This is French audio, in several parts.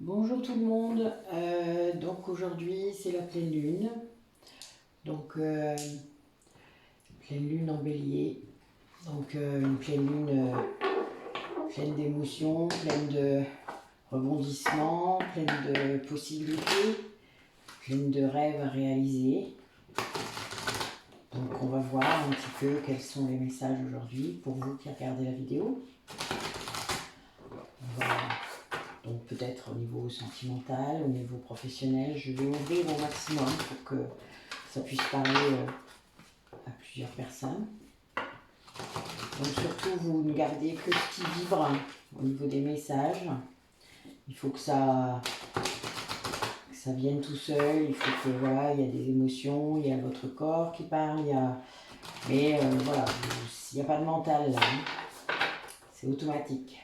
Bonjour tout le monde, donc aujourd'hui c'est la pleine lune, donc pleine lune en bélier, donc une pleine lune pleine d'émotions, pleine de rebondissements, pleine de possibilités, pleine de rêves à réaliser. Donc on va voir un petit peu quels sont les messages aujourd'hui pour vous qui regardez la vidéo. Donc peut-être au niveau sentimental, au niveau professionnel, je vais ouvrir au maximum pour que ça puisse parler à plusieurs personnes. Donc surtout, vous ne gardez que ce qui vibre au niveau des messages. Il faut que ça vienne tout seul, il faut que voilà, il y a des émotions, il y a votre corps qui parle, mais voilà, il n'y a pas de mental là, hein. C'est automatique.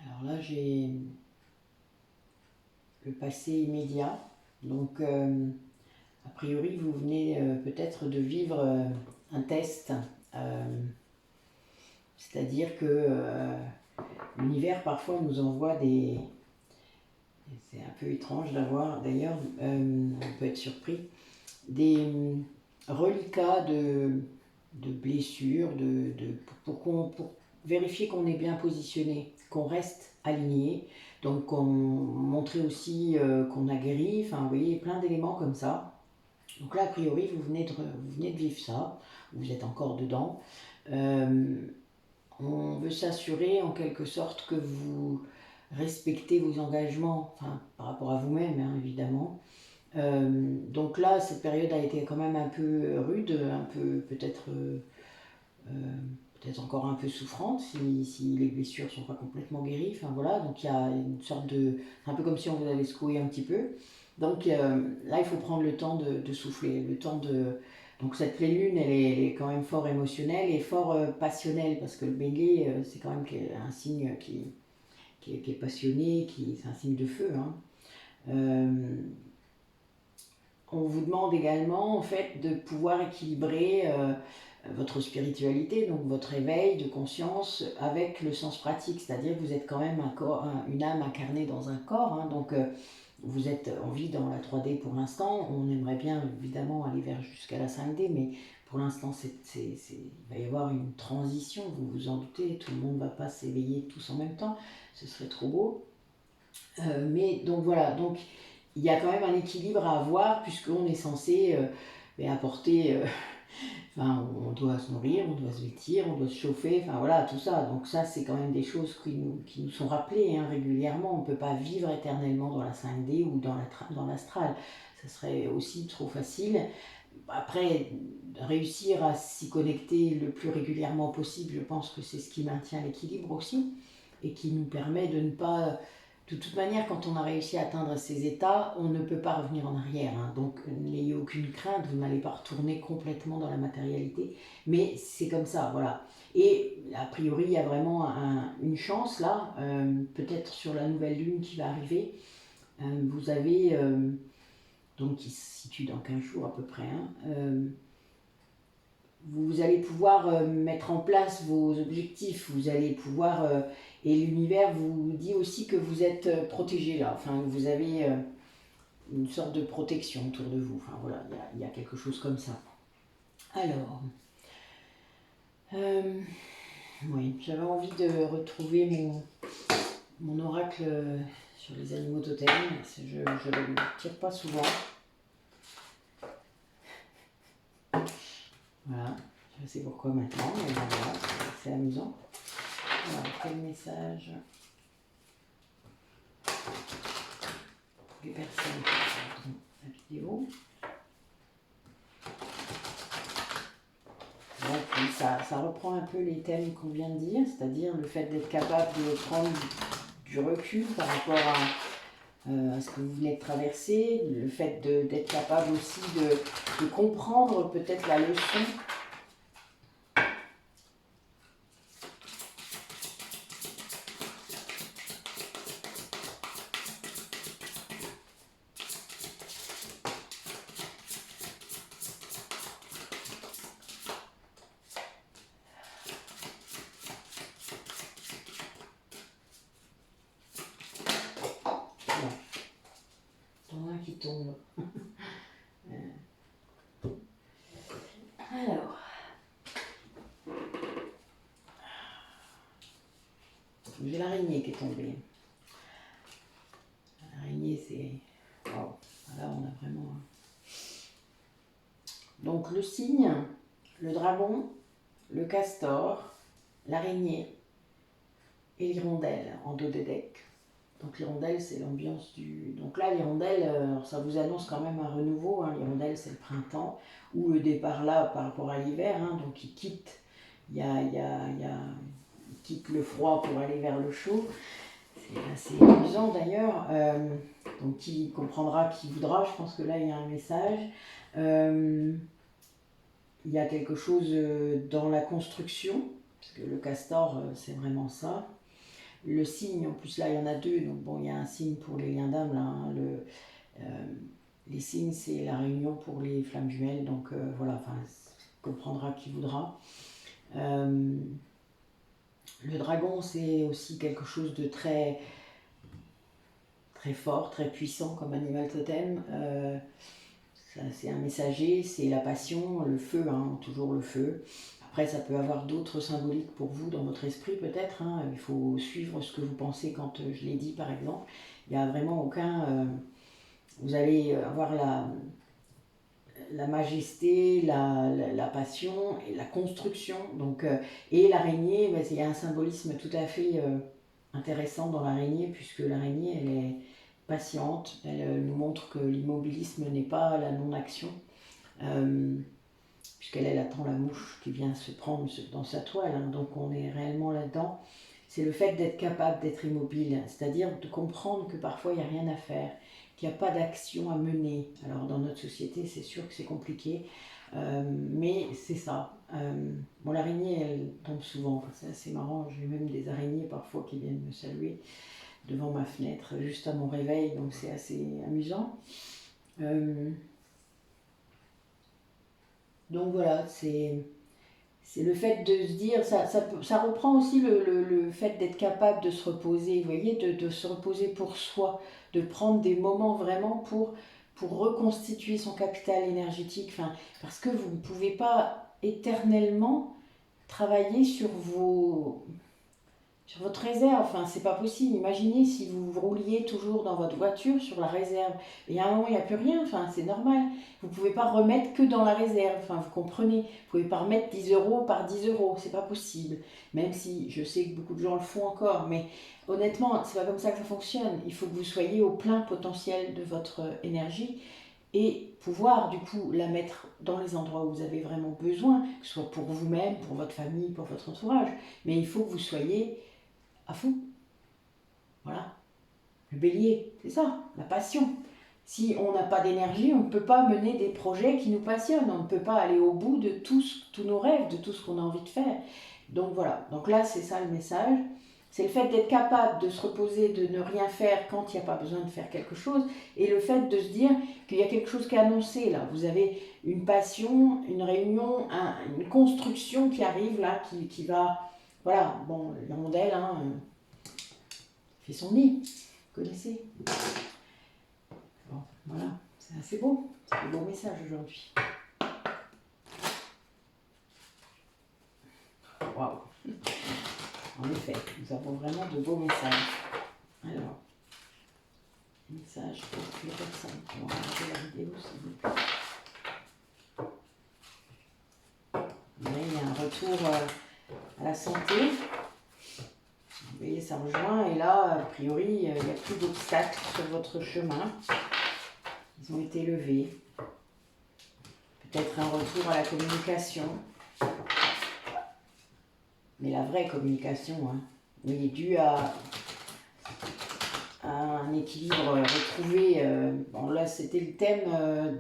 Alors là, j'ai le passé immédiat. Donc, a priori, vous venez peut-être de vivre un test. C'est-à-dire que l'univers, parfois, nous envoie des... C'est un peu étrange d'avoir, d'ailleurs, on peut être surpris, des reliquats de blessures, pour vérifier qu'on est bien positionné, qu'on reste aligné, donc montrer aussi qu'on a guéri, enfin vous voyez, plein d'éléments comme ça. Donc là, a priori, vous venez de vivre ça, vous êtes encore dedans. On veut s'assurer en quelque sorte que vous respectez vos engagements, enfin, par rapport à vous-même, hein, évidemment. Donc là, cette période a été quand même un peu rude, un peu peut-être encore un peu souffrante si les blessures ne sont pas complètement guéries. Enfin voilà, donc il y a une sorte de... un peu comme si on vous avait secoué un petit peu. Donc là, il faut prendre le temps de souffler, le temps de... Donc cette pleine lune, elle est quand même fort émotionnelle et fort passionnelle, parce que le bélier, c'est quand même un signe qui est passionné, c'est un signe de feu, hein. On vous demande également en fait de pouvoir équilibrer votre spiritualité, donc votre éveil de conscience avec le sens pratique, c'est-à-dire que vous êtes quand même une âme incarnée dans un corps, hein, donc vous êtes en vie dans la 3D pour l'instant. On aimerait bien évidemment aller jusqu'à la 5D, mais pour l'instant il va y avoir une transition, vous vous en doutez, tout le monde ne va pas s'éveiller tous en même temps, ce serait trop beau. Mais donc voilà, donc il y a quand même un équilibre à avoir, puisqu'on est censé apporter, enfin, on doit se nourrir, on doit se vêtir, on doit se chauffer, enfin voilà, tout ça. Donc ça, c'est quand même des choses qui nous sont rappelées, hein, régulièrement. On ne peut pas vivre éternellement dans la 5D ou dans l'astral. Ça serait aussi trop facile. Après, réussir à s'y connecter le plus régulièrement possible, je pense que c'est ce qui maintient l'équilibre aussi, et qui nous permet de ne pas... De toute manière, quand on a réussi à atteindre ces états, on ne peut pas revenir en arrière, hein. Donc n'ayez aucune crainte, vous n'allez pas retourner complètement dans la matérialité, mais c'est comme ça, voilà. Et a priori, il y a vraiment une chance là, peut-être sur la nouvelle lune qui va arriver. Vous avez, donc qui se situe dans 15 jours à peu près, hein, vous allez pouvoir mettre en place vos objectifs, vous allez pouvoir... et l'univers vous dit aussi que vous êtes protégé là, enfin vous avez une sorte de protection autour de vous, enfin voilà, il y a quelque chose comme ça. Alors, oui, j'avais envie de retrouver mon oracle sur les animaux totems, je ne le tire pas souvent. Voilà, je sais pourquoi maintenant, mais voilà, c'est amusant. Alors, quel message pour les personnes qui regardent la vidéo. ça reprend un peu les thèmes qu'on vient de dire, c'est-à-dire le fait d'être capable de prendre du recul par rapport à ce que vous venez de traverser, le fait d'être capable aussi de comprendre peut-être la leçon. Qui tombe. Alors, j'ai l'araignée qui est tombée. L'araignée, c'est... Wow. Là, on a vraiment... Donc, le cygne, le dragon, le castor, l'araignée et l'hirondelle en dodédèque. Donc l'hirondelle, c'est l'ambiance du... Donc là, l'hirondelle, ça vous annonce quand même un renouveau. Hein. L'hirondelle, c'est le printemps, ou le départ là par rapport à l'hiver. Hein. Donc il quitte, il quitte le froid pour aller vers le chaud. C'est assez amusant d'ailleurs. Donc qui comprendra, qui voudra. Je pense que là, il y a un message. Il y a quelque chose dans la construction, parce que le castor, c'est vraiment ça. Le cygne, en plus là il y en a deux, donc bon, il y a un cygne pour les liens d'âme, là, hein, les cygnes c'est la réunion pour les flammes jumelles, donc voilà, enfin, comprendra qui voudra. Le dragon c'est aussi quelque chose de très, très fort, très puissant comme animal totem. C'est un messager, c'est la passion, le feu, hein, toujours le feu. Après, ça peut avoir d'autres symboliques pour vous dans votre esprit peut-être. Hein. Il faut suivre ce que vous pensez quand je l'ai dit par exemple. Il n'y a vraiment aucun... vous allez avoir la majesté, la passion et la construction. Donc, et l'araignée, ben, il y a un symbolisme tout à fait intéressant dans l'araignée, puisque l'araignée, elle est patiente. Elle nous montre que l'immobilisme n'est pas la non-action. Puisqu'elle attend la mouche qui vient se prendre dans sa toile, hein, donc on est réellement là-dedans. C'est le fait d'être capable d'être immobile, c'est-à-dire de comprendre que parfois il n'y a rien à faire, qu'il n'y a pas d'action à mener. Alors dans notre société, c'est sûr que c'est compliqué, mais c'est ça. Bon, l'araignée, elle tombe souvent, enfin, c'est assez marrant, j'ai même des araignées parfois qui viennent me saluer devant ma fenêtre, juste à mon réveil, donc c'est assez amusant. Donc voilà, c'est le fait de se dire, ça reprend aussi le fait d'être capable de se reposer, vous voyez, de se reposer pour soi, de prendre des moments vraiment pour reconstituer son capital énergétique, enfin, parce que vous ne pouvez pas éternellement travailler sur votre réserve, enfin c'est pas possible. Imaginez si vous rouliez toujours dans votre voiture sur la réserve, et à un moment il n'y a plus rien, enfin c'est normal. Vous pouvez pas remettre que dans la réserve, enfin vous comprenez. Vous pouvez pas remettre 10 € par 10 €, c'est pas possible. Même si je sais que beaucoup de gens le font encore, mais honnêtement c'est pas comme ça que ça fonctionne. Il faut que vous soyez au plein potentiel de votre énergie et pouvoir du coup la mettre dans les endroits où vous avez vraiment besoin, que ce soit pour vous-même, pour votre famille, pour votre entourage. Mais il faut que vous soyez à fond. Voilà. Le bélier, c'est ça, la passion. Si on n'a pas d'énergie, on ne peut pas mener des projets qui nous passionnent. On ne peut pas aller au bout de tous nos rêves, de tout ce qu'on a envie de faire. Donc voilà. Donc là, c'est ça le message. C'est le fait d'être capable de se reposer, de ne rien faire quand il n'y a pas besoin de faire quelque chose. Et le fait de se dire qu'il y a quelque chose qui est annoncé là. Vous avez une passion, une réunion, une construction qui arrive là, qui va... Voilà, bon, l'hirondelle, hein, fait son nid, vous connaissez. Bon, voilà, c'est assez beau, c'est un beau message aujourd'hui. Waouh. En effet, nous avons vraiment de beaux messages. Alors, message pour les personnes qui vont regarder la vidéo, s'il vous plaît. Là, il y a un retour à la santé. Vous voyez, ça rejoint, et là, a priori, il n'y a plus d'obstacles sur votre chemin. Ils ont été levés. Peut-être un retour à la communication. mais la vraie communication, hein, mais due à un équilibre retrouvé. Bon, là, c'était le thème,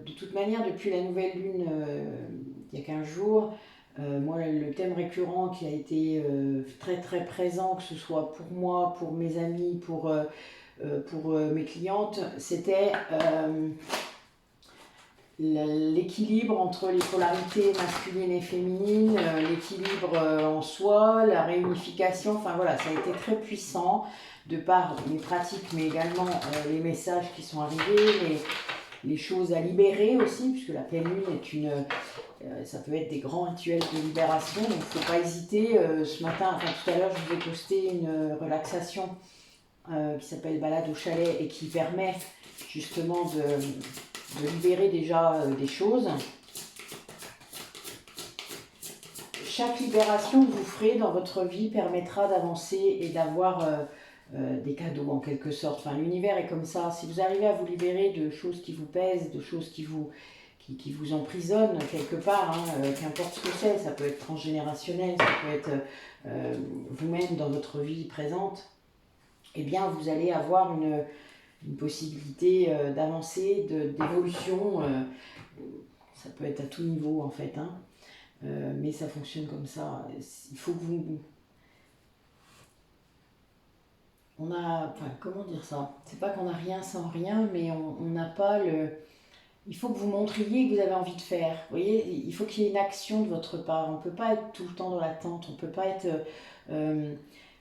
de toute manière, depuis la nouvelle lune, il y a 15 jours, moi, le thème récurrent qui a été très très présent, que ce soit pour moi, pour mes amis, pour mes clientes, c'était l'équilibre entre les polarités masculines et féminines, l'équilibre en soi, la réunification, enfin voilà, ça a été très puissant de par mes pratiques, mais également les messages qui sont arrivés, les choses à libérer aussi, puisque la pleine lune est une... ça peut être des grands rituels de libération, donc il ne faut pas hésiter. Ce matin, enfin tout à l'heure, je vous ai posté une relaxation qui s'appelle Balade au chalet et qui permet justement de libérer déjà des choses. Chaque libération que vous ferez dans votre vie permettra d'avancer et d'avoir des cadeaux en quelque sorte. Enfin, l'univers est comme ça. Si vous arrivez à vous libérer de choses qui vous pèsent, de choses qui vous emprisonnent quelque part, hein, qu'importe ce que c'est, ça peut être transgénérationnel, ça peut être vous-même dans votre vie présente, eh bien vous allez avoir une possibilité d'avancer, d'évolution. Ça peut être à tout niveau en fait, hein. Mais ça fonctionne comme ça. Il faut que vous... On a... Enfin, comment dire ça? C'est pas qu'on n'a rien sans rien, mais on n'a pas le... Il faut que vous montriez que vous avez envie de faire. Vous voyez, il faut qu'il y ait une action de votre part. On ne peut pas être tout le temps dans l'attente. On ne peut pas être...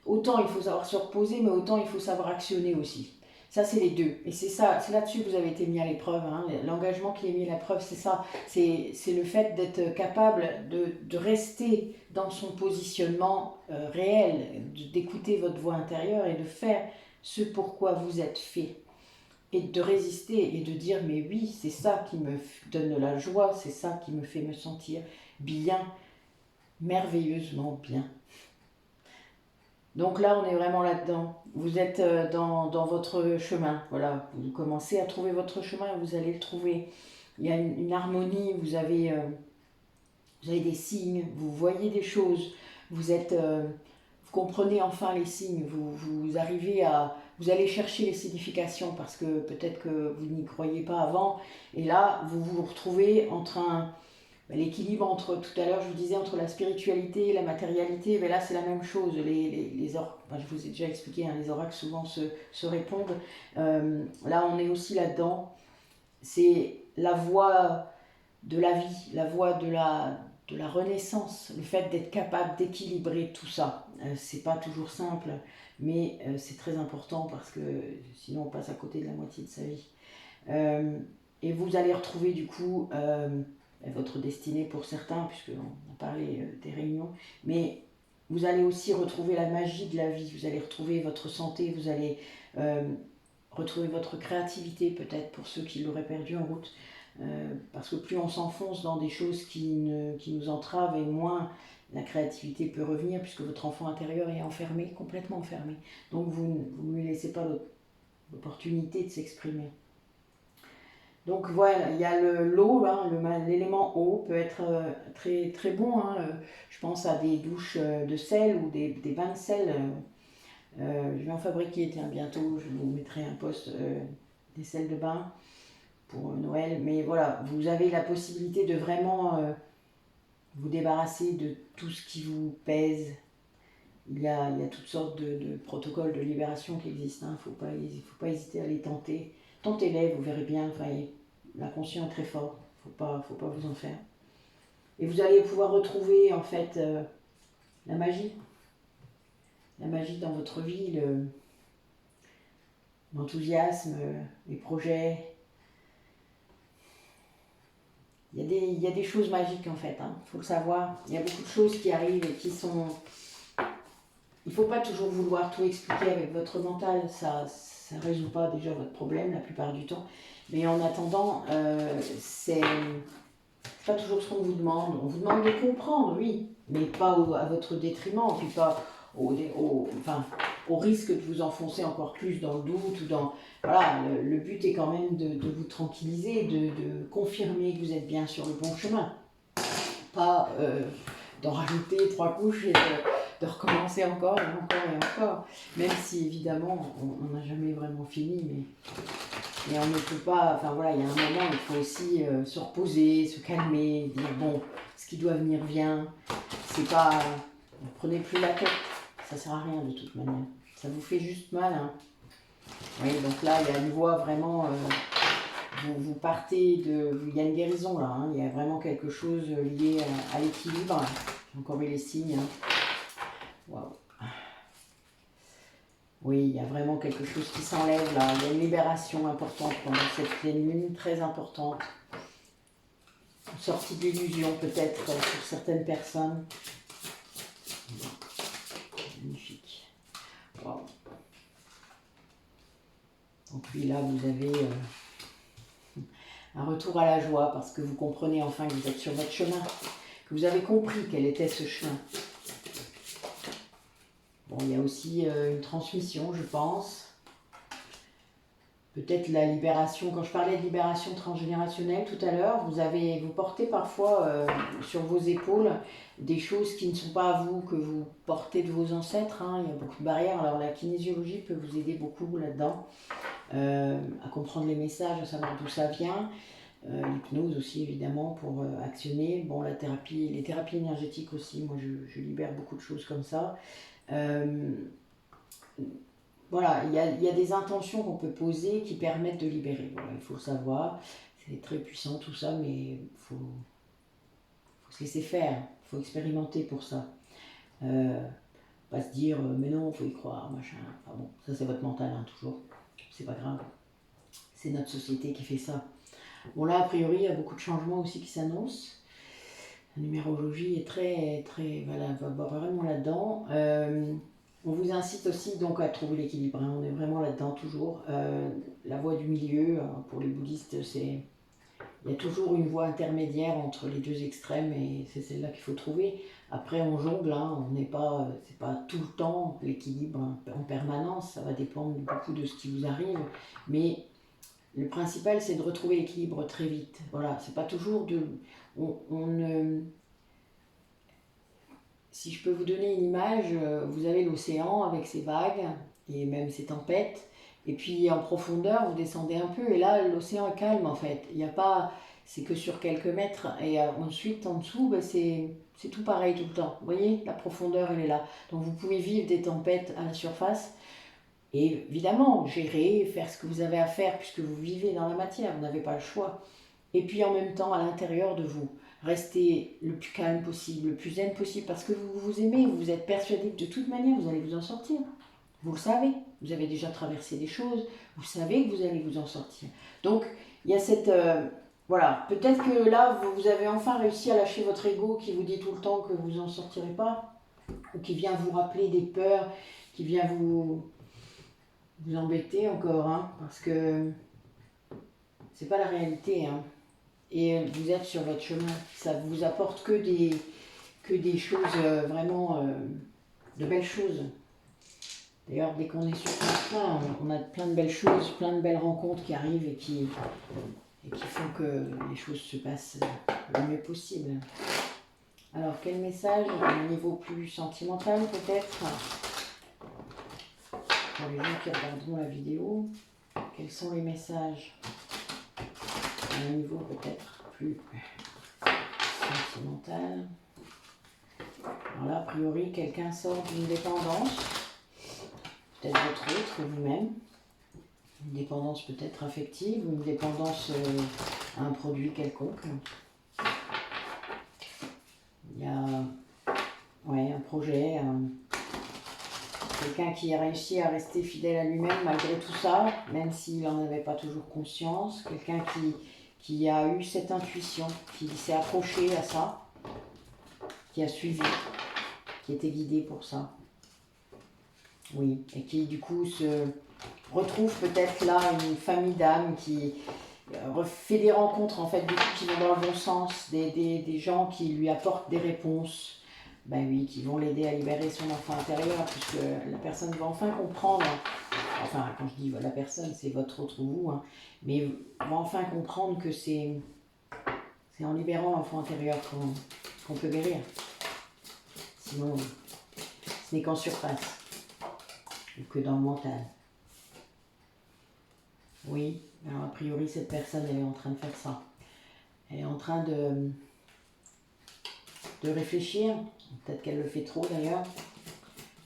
autant il faut savoir se reposer, mais autant il faut savoir actionner aussi. Ça, c'est les deux. Et c'est ça, c'est là-dessus que vous avez été mis à l'épreuve, hein. L'engagement qui est mis à l'épreuve, c'est ça. C'est le fait d'être capable de rester dans son positionnement réel, d'écouter votre voix intérieure et de faire ce pourquoi vous êtes fait. Et de résister et de dire, mais oui, c'est ça qui me donne de la joie, c'est ça qui me fait me sentir bien, merveilleusement bien. Donc là, on est vraiment là-dedans. Vous êtes dans votre chemin. Voilà, vous commencez à trouver votre chemin et vous allez le trouver. Il y a une harmonie, vous avez des signes, vous voyez des choses, vous comprenez enfin les signes, vous arrivez à... Vous allez chercher les significations parce que peut-être que vous n'y croyez pas avant. Et là, vous vous retrouvez entre l'équilibre entre, tout à l'heure je vous disais, entre la spiritualité et la matérialité, mais là c'est la même chose. Enfin, je vous ai déjà expliqué, hein, les oracles souvent se répondent. Là on est aussi là-dedans. C'est la voie de la vie, la voie de la renaissance, le fait d'être capable d'équilibrer tout ça. C'est pas toujours simple, mais c'est très important parce que sinon on passe à côté de la moitié de sa vie. Et vous allez retrouver du coup votre destinée pour certains, puisqu'on a parlé des réunions, mais vous allez aussi retrouver la magie de la vie, vous allez retrouver votre santé, vous allez retrouver votre créativité peut-être pour ceux qui l'auraient perdu en route. Parce que plus on s'enfonce dans des choses qui nous entravent, et moins la créativité peut revenir, puisque votre enfant intérieur est enfermé, complètement enfermé. Donc vous ne lui laissez pas l'opportunité de s'exprimer. Donc voilà, il y a l'eau, l'élément eau peut être très, très bon, hein. Je pense à des douches de sel ou des bains de sel. Je vais en fabriquer, tiens, bientôt, je vous mettrai un post des sels de bain pour Noël, mais voilà, vous avez la possibilité de vraiment vous débarrasser de tout ce qui vous pèse. Il y a toutes sortes de protocoles de libération qui existent, hein. Faut pas hésiter à les tenter. Tentez-les, vous verrez bien, enfin, l'inconscient est très fort, faut pas vous en faire. Et vous allez pouvoir retrouver en fait la magie dans votre vie, l'enthousiasme, les projets. Il y a des choses magiques en fait, hein, faut le savoir. Il y a beaucoup de choses qui arrivent et qui sont... Il ne faut pas toujours vouloir tout expliquer avec votre mental, ça ne résout pas déjà votre problème la plupart du temps. Mais en attendant, c'est pas toujours ce qu'on vous demande. On vous demande de comprendre, oui, mais pas à votre détriment, puis pas au risque de vous enfoncer encore plus dans le doute ou dans... Voilà, le but est quand même de vous tranquilliser, de confirmer que vous êtes bien sur le bon chemin. Pas d'en rajouter 3 couches et de recommencer encore et encore et encore. Même si évidemment on n'a jamais vraiment fini, mais on ne peut pas, enfin voilà, il y a un moment il faut aussi se reposer, se calmer, dire bon, ce qui doit venir vient, c'est pas, ne prenez plus la tête, ça sert à rien de toute manière, ça vous fait juste mal, hein. Oui, donc là il y a une voie vraiment, vous partez de, il y a une guérison là, hein, il y a vraiment quelque chose lié à l'équilibre, j'ai encore eu les signes, hein. Waouh. Oui, il y a vraiment quelque chose qui s'enlève là. Il y a une libération importante pendant cette pleine lune, très importante. Une sortie d'illusion peut-être pour certaines personnes. Magnifique. Wow. Donc puis là, vous avez un retour à la joie parce que vous comprenez enfin que vous êtes sur votre chemin, que vous avez compris quel était ce chemin. Bon, il y a aussi une transmission, je pense. Peut-être la libération, quand je parlais de libération transgénérationnelle tout à l'heure, vous portez parfois sur vos épaules des choses qui ne sont pas à vous, que vous portez de vos ancêtres, hein. Il y a beaucoup de barrières, alors la kinésiologie peut vous aider beaucoup là-dedans, à comprendre les messages, à savoir d'où ça vient, l'hypnose aussi évidemment pour actionner, bon la thérapie, les thérapies énergétiques aussi, moi je libère beaucoup de choses comme ça. Voilà, il y a des intentions qu'on peut poser qui permettent de libérer. Voilà, il faut le savoir. C'est très puissant tout ça, mais il faut se laisser faire. Il faut expérimenter pour ça. Pas se dire, mais non, il faut y croire, machin. Enfin bon, ça c'est votre mental, hein, toujours. C'est pas grave. C'est notre société qui fait ça. Bon là, a priori, il y a beaucoup de changements aussi qui s'annoncent. La numérologie est voilà, va vraiment là-dedans. On vous incite aussi donc à trouver l'équilibre, hein. On est vraiment là-dedans toujours. La voie du milieu, pour les bouddhistes, il y a toujours une voie intermédiaire entre les deux extrêmes et c'est celle-là qu'il faut trouver. Après, on jongle, hein, c'est pas tout le temps l'équilibre, hein, en permanence, ça va dépendre beaucoup de ce qui vous arrive. Mais le principal, c'est de retrouver l'équilibre très vite. Voilà, c'est pas toujours de. Si je peux vous donner une image, vous avez l'océan avec ses vagues et même ses tempêtes, et puis en profondeur vous descendez un peu et là l'océan est calme en fait. Il n'y a pas, c'est que sur quelques mètres et ensuite en dessous c'est tout pareil tout le temps. Vous voyez, la profondeur elle est là. Donc vous pouvez vivre des tempêtes à la surface et évidemment gérer, faire ce que vous avez à faire puisque vous vivez dans la matière, vous n'avez pas le choix. Et puis en même temps à l'intérieur de vous. Restez le plus calme possible, le plus zen possible, parce que vous vous aimez, vous êtes persuadé que de toute manière, vous allez vous en sortir. Vous le savez, vous avez déjà traversé des choses, vous savez que vous allez vous en sortir. Donc, il y a cette... voilà, peut-être que là, vous avez enfin réussi à lâcher votre ego qui vous dit tout le temps que vous n'en sortirez pas, ou qui vient vous rappeler des peurs, qui vient vous embêter encore, hein, parce que c'est pas la réalité, hein. Et vous êtes sur votre chemin. Ça vous apporte que des choses vraiment, de belles choses. D'ailleurs, dès qu'on est sur ce chemin, on a plein de belles choses, plein de belles rencontres qui arrivent et qui font que les choses se passent le mieux possible. Alors, quel message à un niveau plus sentimental peut-être pour les gens qui regarderont la vidéo? Quels sont les messages à un niveau peut-être plus sentimental? Alors là, a priori, quelqu'un sort d'une dépendance, peut-être votre autre, vous-même, une dépendance peut-être affective, ou une dépendance à un produit quelconque. Il y a un projet, quelqu'un qui a réussi à rester fidèle à lui-même malgré tout ça, même s'il n'en avait pas toujours conscience, quelqu'un qui a eu cette intuition, qui s'est accroché à ça, qui a suivi, qui était guidé pour ça. Oui, et qui du coup se retrouve peut-être là une famille d'âmes qui fait des rencontres en fait du coup, qui vont dans le bon sens, des gens qui lui apportent des réponses, ben oui, qui vont l'aider à libérer son enfant intérieur, puisque la personne va enfin comprendre, enfin quand je dis la personne, c'est votre autre vous, hein, mais va enfin comprendre que c'est en libérant l'enfant intérieur qu'on peut guérir. Sinon ce n'est qu'en surface, ou que dans le mental. Oui, alors a priori cette personne elle est en train de faire ça. Elle est en train de réfléchir, peut-être qu'elle le fait trop d'ailleurs.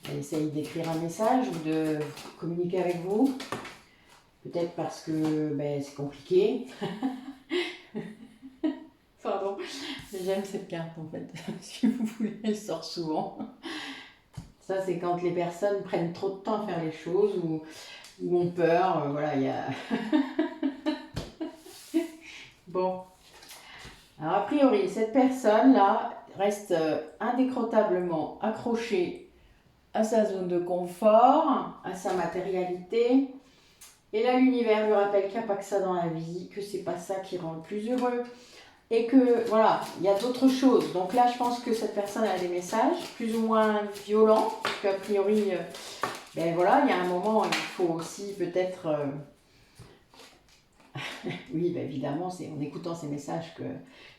Elle essaye d'écrire un message ou de communiquer avec vous. Peut-être parce que ben, c'est compliqué. Pardon, j'aime cette carte en fait. Si vous voulez, elle sort souvent. Ça, c'est quand les personnes prennent trop de temps à faire les choses ou ont peur. Voilà, il y a. Bon. Alors, a priori, cette personne-là reste indécrottable accrochée à sa zone de confort, à sa matérialité. Et là, l'univers lui rappelle qu'il n'y a pas que ça dans la vie, que c'est pas ça qui rend le plus heureux. Et que, voilà, il y a d'autres choses. Donc là, je pense que cette personne a des messages plus ou moins violents. Parce qu'a priori, ben voilà, il y a un moment, il faut aussi peut-être... oui, ben évidemment, c'est en écoutant ces messages que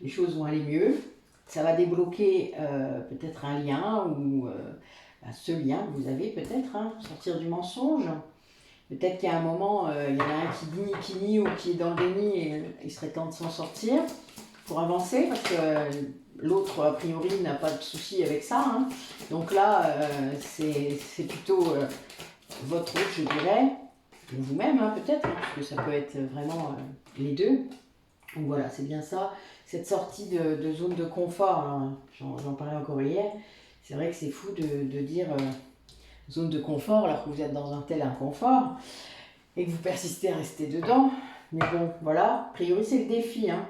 les choses vont aller mieux. Ça va débloquer peut-être un lien ou ce lien que vous avez peut-être, hein, sortir du mensonge. Peut-être qu'il y a un moment, il y en a un qui nie ou qui est dans le déni et il serait temps de s'en sortir pour avancer parce que l'autre, a priori, n'a pas de souci avec ça. Hein. Donc là, c'est plutôt votre autre, je dirais, ou vous-même hein, peut-être, hein, parce que ça peut être vraiment les deux. Donc voilà, c'est bien ça. Cette sortie de zone de confort, j'en parlais encore hier, c'est vrai que c'est fou de dire zone de confort alors que vous êtes dans un tel inconfort et que vous persistez à rester dedans. Mais bon, voilà, a priori c'est le défi. Hein.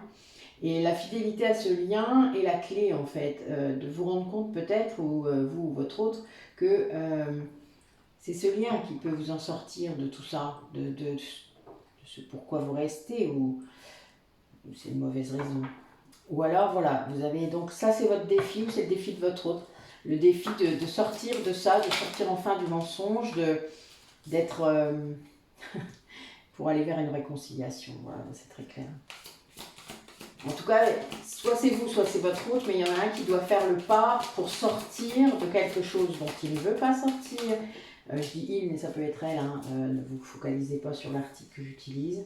Et la fidélité à ce lien est la clé en fait, de vous rendre compte peut-être, ou vous ou votre autre, que c'est ce lien qui peut vous en sortir de tout ça, de ce pourquoi vous restez, ou c'est une mauvaise raison. Ou alors voilà, vous avez donc ça c'est votre défi, ou c'est le défi de votre autre. Le défi de sortir de ça, de sortir enfin du mensonge, d'être pour aller vers une réconciliation. Voilà, c'est très clair. En tout cas, soit c'est vous, soit c'est votre autre, mais il y en a un qui doit faire le pas pour sortir de quelque chose dont il ne veut pas sortir. Je dis il, mais ça peut être elle. Hein. Ne vous focalisez pas sur l'article que j'utilise.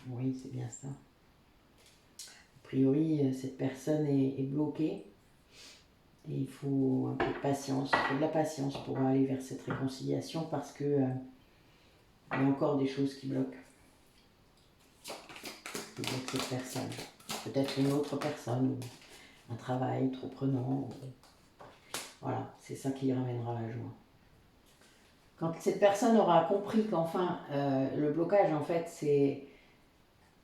Oui, c'est bien ça. A priori, cette personne est bloquée. Et il faut un peu de patience, il faut de la patience pour aller vers cette réconciliation parce que il y a encore des choses qui bloquent. Qui bloquent cette personne. Peut-être une autre personne, ou un travail trop prenant. Voilà, c'est ça qui ramènera la joie. Quand cette personne aura compris qu'enfin, le blocage, en fait, c'est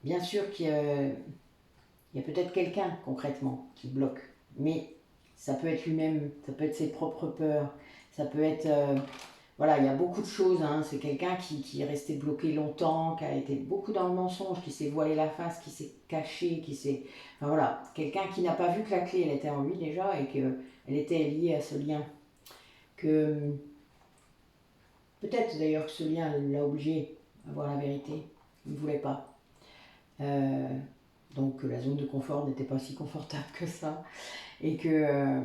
bien sûr qu'il y a peut-être quelqu'un concrètement qui bloque, mais ça peut être lui-même, ça peut être ses propres peurs, ça peut être... voilà, il y a beaucoup de choses, hein. C'est quelqu'un qui est resté bloqué longtemps, qui a été beaucoup dans le mensonge, qui s'est voilé la face, qui s'est caché, qui s'est... Enfin voilà, quelqu'un qui n'a pas vu que la clé, elle était en lui déjà, et qu'elle était liée à ce lien. Que peut-être d'ailleurs que ce lien l'a obligé à voir la vérité, il ne voulait pas. Donc la zone de confort n'était pas si confortable que ça. Et que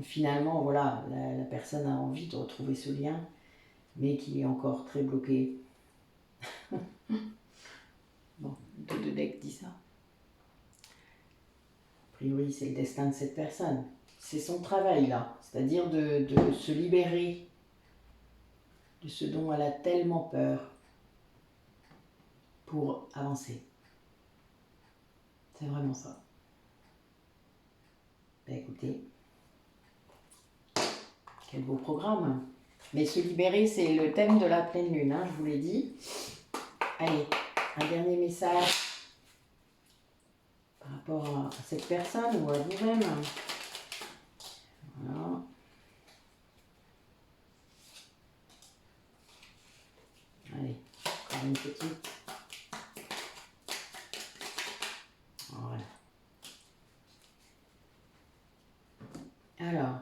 finalement, voilà, la personne a envie de retrouver ce lien, mais qui est encore très bloqué. Bon, le deck dit ça. A priori, c'est le destin de cette personne. C'est son travail là, c'est-à-dire de se libérer de ce dont elle a tellement peur pour avancer. C'est vraiment ça. Ben écoutez, quel beau programme. Mais se libérer, c'est le thème de la pleine lune, hein, je vous l'ai dit. Allez, un dernier message par rapport à cette personne ou à vous-même. Voilà. Allez, encore une petite. Voilà. Alors,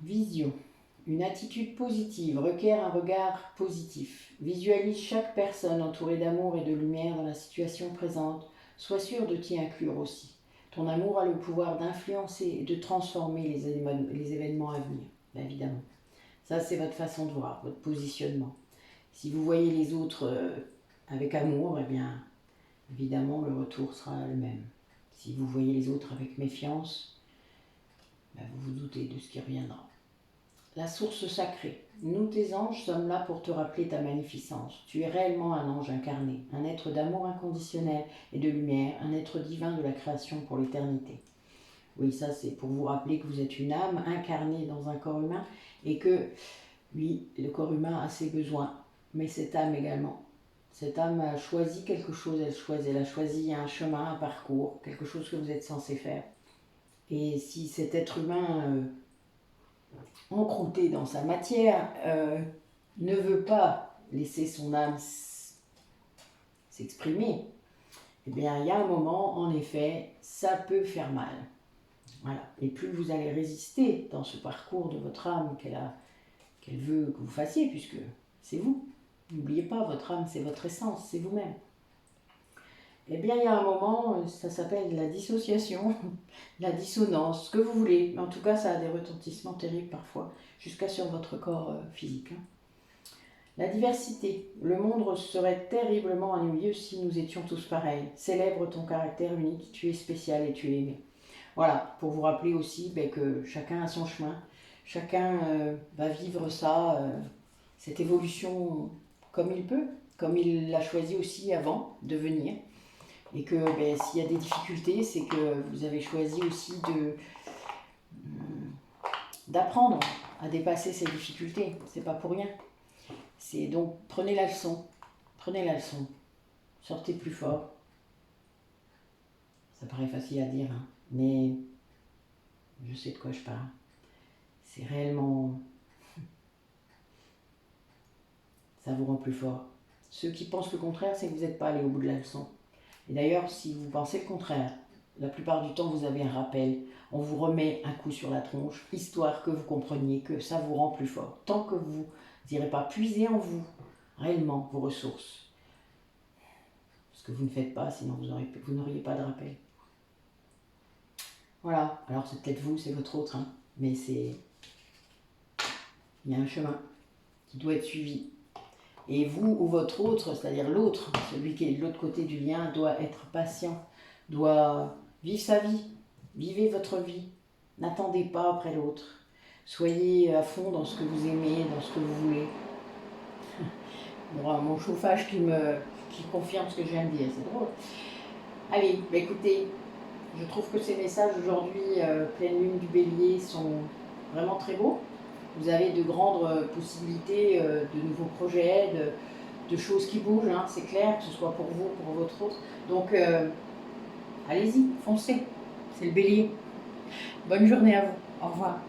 vision. Une attitude positive requiert un regard positif. Visualise chaque personne entourée d'amour et de lumière dans la situation présente. Sois sûr de t'y inclure aussi. Ton amour a le pouvoir d'influencer et de transformer les événements à venir, évidemment. Ça, c'est votre façon de voir, votre positionnement. Si vous voyez les autres avec amour, eh bien, évidemment, le retour sera le même. Si vous voyez les autres avec méfiance, ben, vous vous doutez de ce qui reviendra. La source sacrée. Nous, tes anges, sommes là pour te rappeler ta magnificence. Tu es réellement un ange incarné, un être d'amour inconditionnel et de lumière, un être divin de la création pour l'éternité. Oui, ça c'est pour vous rappeler que vous êtes une âme incarnée dans un corps humain et que, oui, le corps humain a ses besoins, mais cette âme également. Cette âme a choisi quelque chose, elle a choisi un chemin, un parcours, quelque chose que vous êtes censé faire. Et si cet être humain encrouté dans sa matière ne veut pas laisser son âme s'exprimer, eh bien il y a un moment, en effet, ça peut faire mal. Voilà. Et plus vous allez résister dans ce parcours de votre âme qu'elle veut que vous fassiez, puisque c'est vous. N'oubliez pas, votre âme, c'est votre essence, c'est vous-même. Eh bien, il y a un moment, ça s'appelle la dissociation, la dissonance, ce que vous voulez. En tout cas, ça a des retentissements terribles parfois, jusqu'à sur votre corps physique. La diversité. Le monde serait terriblement ennuyeux si nous étions tous pareils. Célèbre ton caractère unique, tu es spécial et tu es aimé. Voilà, pour vous rappeler aussi que chacun a son chemin, chacun va vivre ça, cette évolution comme il peut, comme il l'a choisi aussi avant de venir. Et que s'il y a des difficultés, c'est que vous avez choisi aussi d'apprendre à dépasser ces difficultés. C'est pas pour rien. C'est donc prenez la leçon, sortez plus fort. Ça paraît facile à dire, hein, mais je sais de quoi je parle. C'est réellement, ça vous rend plus fort. Ceux qui pensent le contraire, c'est que vous n'êtes pas allé au bout de la leçon. Et d'ailleurs, si vous pensez le contraire, la plupart du temps, vous avez un rappel. On vous remet un coup sur la tronche, histoire que vous compreniez que ça vous rend plus fort. Tant que vous n'irez pas puiser en vous, réellement, vos ressources. Ce que vous ne faites pas, sinon vous n'auriez pas de rappel. Voilà, alors c'est peut-être vous, c'est votre autre, hein, mais il y a un chemin qui doit être suivi. Et vous ou votre autre, c'est-à-dire l'autre, celui qui est de l'autre côté du lien, doit être patient, doit vivre sa vie. Vivez votre vie. N'attendez pas après l'autre. Soyez à fond dans ce que vous aimez, dans ce que vous voulez. Bon, mon chauffage qui confirme ce que je viens de dire, c'est drôle. Allez, écoutez, je trouve que ces messages aujourd'hui, pleine lune du bélier, sont vraiment très beaux. Vous avez de grandes possibilités, de nouveaux projets, de choses qui bougent, hein, c'est clair, que ce soit pour vous, pour votre autre. Donc, allez-y, foncez, c'est le bélier. Bonne journée à vous, au revoir.